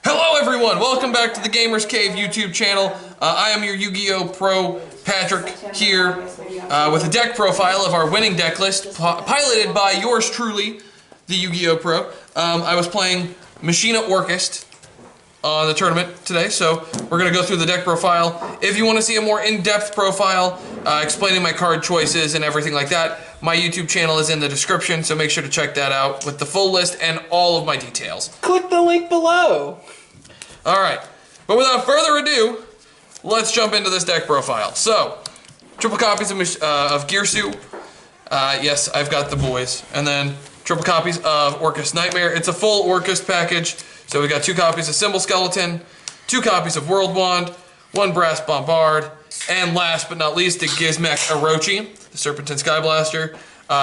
Hello everyone, welcome back to the Gamers Cave YouTube channel. I am your Yu-Gi-Oh! Pro, Patrick, here with a deck profile of our winning deck list, piloted by yours truly, the Yu-Gi-Oh! Pro. I was playing Machina Orcust on the tournament today, so we're going to go through the deck profile. If you want to see a more in-depth profile, explaining my card choices and everything like that, my YouTube channel is in the description, so make sure to check that out with the full list and all of my details. Click the link below. Alright, but without further ado, let's jump into this deck profile. So, triple copies of Girsu. Yes, I've got the boys. And then triple copies of Orcust Nightmare. It's a full Orcust package. So we got 2 copies of Symbol Skeleton, 2 copies of World Wand, 1 Brass Bombard, and last but not least, the Gizmek Orochi, the Serpentine Sky Blaster.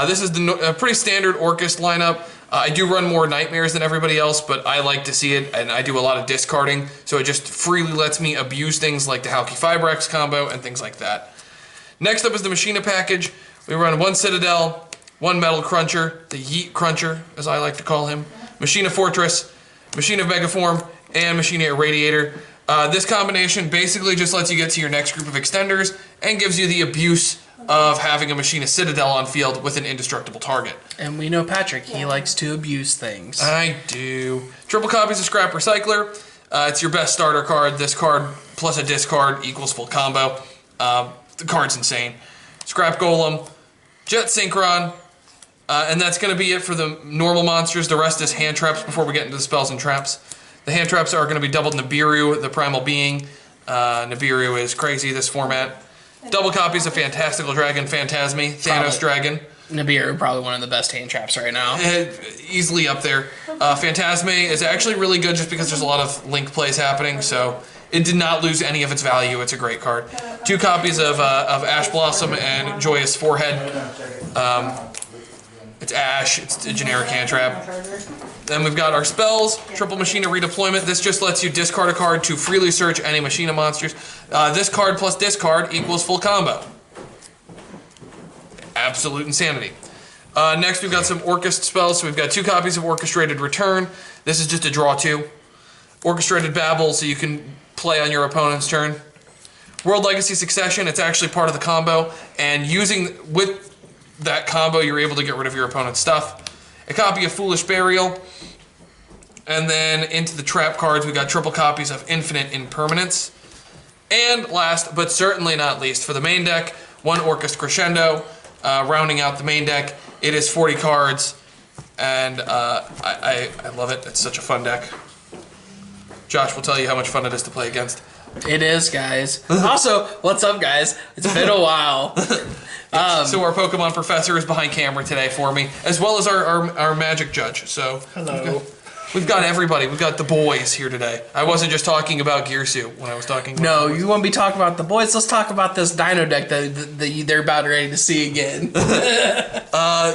This is the pretty standard Orcust lineup. I do run more Nightmares than everybody else, but I like to see it, and I do a lot of discarding, so it just freely lets me abuse things like the Halki Fibrex combo and things like that. Next up is the Machina package. We run 1 Citadel, 1 Metal Cruncher, the Yeet Cruncher, as I like to call him, Machina Fortress, Machina Megaform, and Machina Irradiator. This combination basically just lets you get to your next group of extenders and gives you the abuse of having a Machina Citadel on field with an indestructible target. And we know Patrick, he likes to abuse things. I do. Triple copies of Scrap Recycler. It's your best starter card. This card plus a discard equals full combo. The card's insane. Scrap Golem, Jet Synchron, and that's going to be it for the normal monsters. The rest is hand traps before we get into the spells and traps. The hand traps are going to be doubled Nibiru, the Primal Being. Nibiru is crazy, this format. Double copies of Fantastical Dragon, Phantasme, Thanos Dragon. Nibiru, probably one of the best hand traps right now. Easily up there. Phantasme is actually really good just because there's a lot of link plays happening, so it did not lose any of its value. It's a great card. 2 copies of Ash Blossom and Joyous Forehead. It's Ash, it's a generic hand trap. Then we've got our spells, Triple Machina Redeployment. This just lets you discard a card to freely search any Machina monsters. This card plus discard equals full combo. Absolute insanity. Next we've got some Orcust spells. So we've got 2 copies of Orchestrated Return. This is just a draw 2. Orchestrated Babble, so you can play on your opponent's turn. World Legacy Succession, it's actually part of the combo. And with that combo, you're able to get rid of your opponent's stuff. A copy of Foolish Burial. And then into the trap cards, we got triple copies of Infinite Impermanence. And last, but certainly not least, for the main deck, 1 Orcust Crescendo, rounding out the main deck. It is 40 cards, and I love it. It's such a fun deck. Josh will tell you how much fun it is to play against. It is, guys. Also, what's up, guys? It's been a while. So our Pokemon professor is behind camera today for me, as well as our magic judge. So hello. We've got everybody. We've got the boys here today. I wasn't just talking about Girsu when I was talking about No, you want to be talking about the boys? Let's talk about this Dino deck that they're about ready to see again.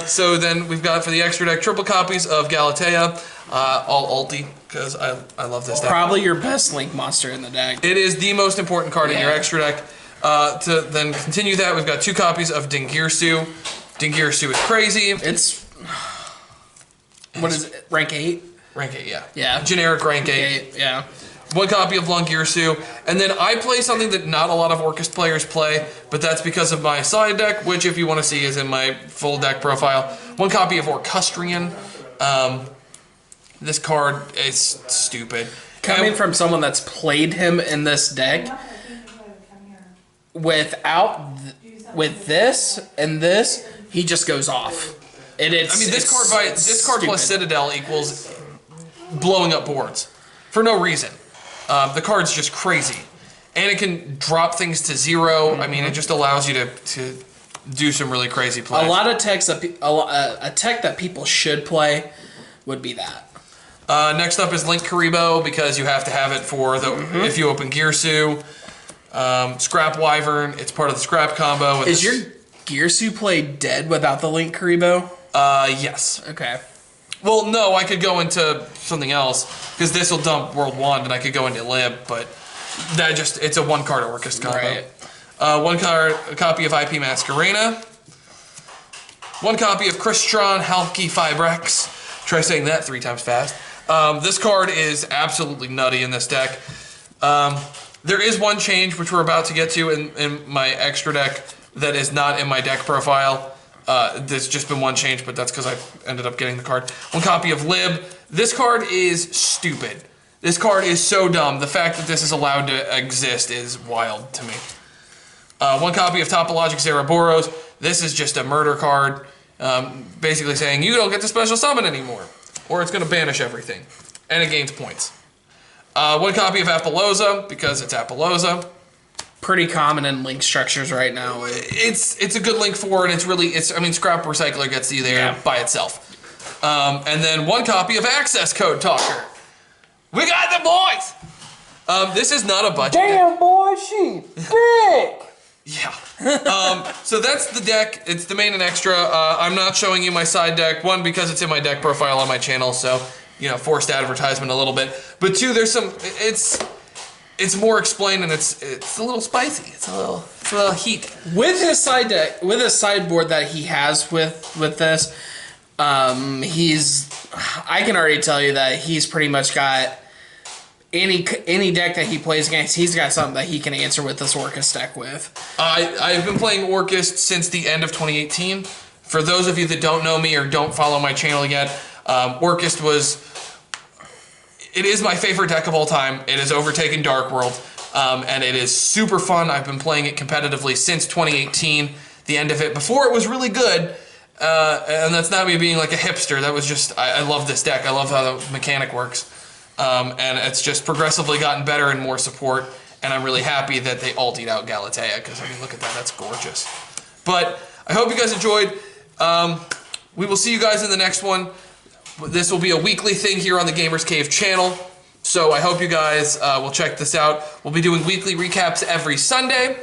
So then we've got for the extra deck, triple copies of Galatea, all ulti, because I love this deck. Probably your best Link monster in the deck. It is the most important card in your extra deck. To then continue that, we've got 2 copies of Dingirsu. Dingirsu is crazy. It's... What is it? Rank 8? Rank 8, yeah. Yeah. Generic rank 8. Yeah. 1 copy of Lungirsu. And then I play something that not a lot of Orcust players play, but that's because of my side deck, which if you want to see is in my full deck profile. 1 copy of Orcustrian. This card is stupid. Coming from someone that's played him in this deck, with this and this, he just goes off. This card plus Citadel equals blowing up boards for no reason. The card's just crazy, and it can drop things to 0. I mean, it just allows you to do some really crazy plays. A lot of techs a tech that people should play would be that. Next up is Link Karibo, because you have to have it for the if you open Girsu. Scrap Wyvern, it's part of the scrap combo. Is your Girsu play dead without the Link Karibo? Yes. Okay. Well, no, I could go into something else, because this will dump World Wand, and I could go into Lib, but it's a 1-card Orcust combo. Right. 1 copy of IP Masquerena. 1 copy of Crystron Halki Fibrex. Try saying that 3 times fast. This card is absolutely nutty in this deck. There is one change, which we're about to get to in my extra deck, that is not in my deck profile. There's just been one change, but that's because I ended up getting the card. One copy of Lib. This card is stupid. This card is so dumb. The fact that this is allowed to exist is wild to me. One copy of Topologic Zeraboros. This is just a murder card, basically saying you don't get to special summon anymore, or it's going to banish everything, and it gains points. One copy of Apollousa, because it's Apollousa. Pretty common in link structures right now. It's a good link for it. I mean, Scrap Recycler gets you there by itself. And then one copy of Access Code Talker. We got the boys. This is not a budget. Damn boy, she big. Yeah. So that's the deck. It's the main and extra. I'm not showing you my side deck. One, because it's in my deck profile on my channel, so forced advertisement a little bit. But two, there's some. It's more explained, and it's a little spicy. It's a little heat. With his side deck, with his sideboard that he has with this, I can already tell you that he's pretty much got any deck that he plays against, he's got something that he can answer with this Orcust deck with. I've been playing Orcust since the end of 2018. For those of you that don't know me or don't follow my channel yet, Orcust it is my favorite deck of all time. It has overtaken Dark World, and it is super fun. I've been playing it competitively since 2018, the end of it. Before it was really good, and that's not me being like a hipster. That was just, I love this deck. I love how the mechanic works. And it's just progressively gotten better and more support, and I'm really happy that they ultied out Galatea, because, I mean, look at that. That's gorgeous. But I hope you guys enjoyed. We will see you guys in the next one. This will be a weekly thing here on the Gamers Cave channel, so I hope you guys will check this out. We'll be doing weekly recaps every Sunday,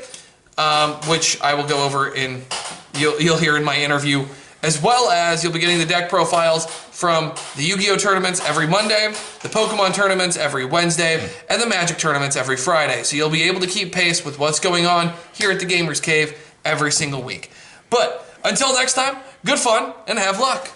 which I will go over you'll hear in my interview, as well as you'll be getting the deck profiles from the Yu-Gi-Oh! Tournaments every Monday, the Pokemon tournaments every Wednesday, and the Magic tournaments every Friday. So you'll be able to keep pace with what's going on here at the Gamers Cave every single week. But until next time, good fun and have luck.